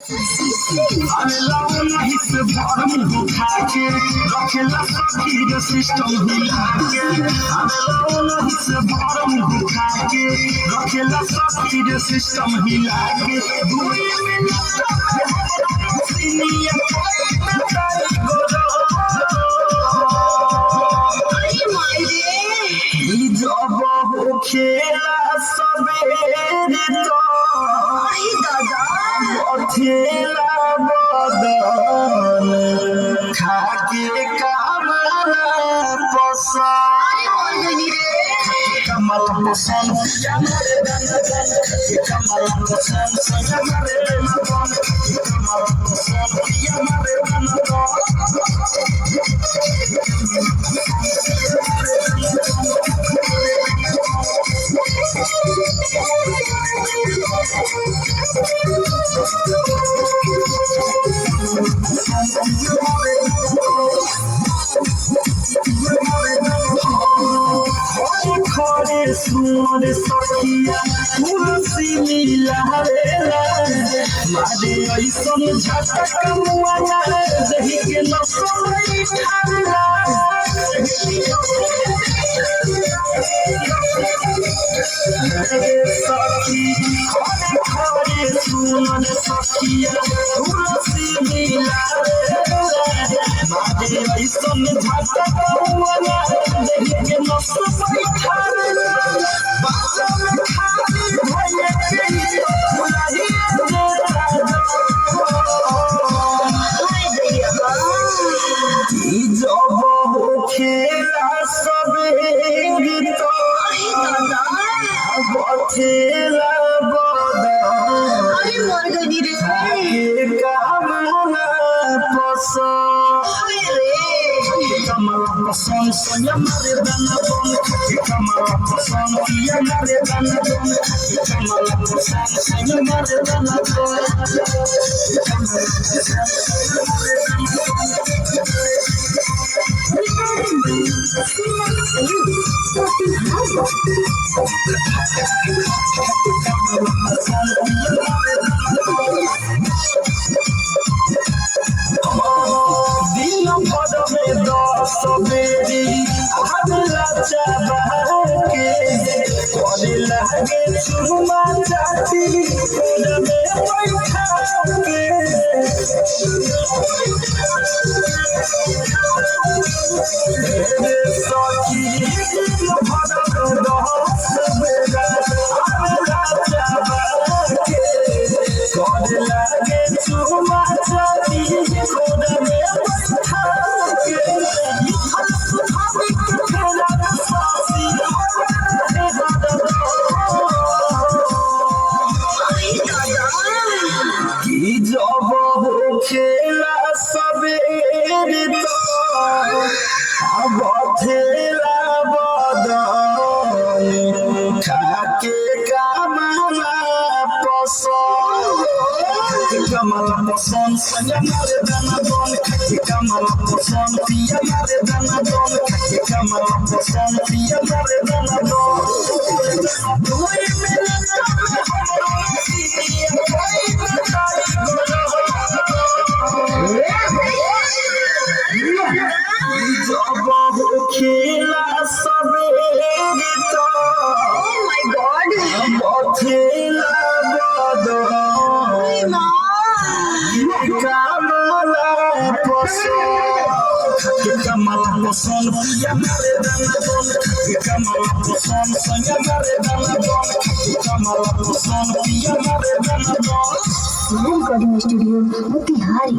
अरे लाओ नहीं से भरम उठा के रखेला सखी रे सिस्टम हिला के। अरे लाओ नहीं से भरम उठा के रखेला सखी रे सिस्टम हिला के। दुई मिनट जब हो खेला सबेरे तो खेला बदन खाके कमला पसंद कमल पसंद कमल पसंद कमल खड़े सुन सखिया तुलसी मिला रेला मारे ऐसन झटक मुआना दही के नसोई ठाला सखी खड़े सुन सखिया तुलसी मिला रेला मारे ऐसन झटक मुआना दही के नसोई ठाला जब हो खेला सबेरे तो खेला बदन कमला पसंद संयम रे दनबन कमला पसंद संयम रे दनबन कमला पसंद संयम रे दिन भर में दस बेरी हल्ला चाबा के करे लगे चुमा चाची कोन में बैठा के सखी दिन भर में दस बेरा हल्ला चाबा के करे लगे चुमा चाची कोन में बैठा के जब हो खेला सबेरे तो खेला बदन खाके कमला पसंद कमल पसंद संयम रे दनबन कमल पसंद पियम रे दनबन कमल पसंद पियम रे दनबन दुई मिनट जब हो खेला सबेरे तो खेला बदन कमला पसंद कमल पसंद पियम रे दनबन कमल पसंद संयम रे दनबन कमल पसंद पियम रे दनबन स्टूडियो मोतिहारी।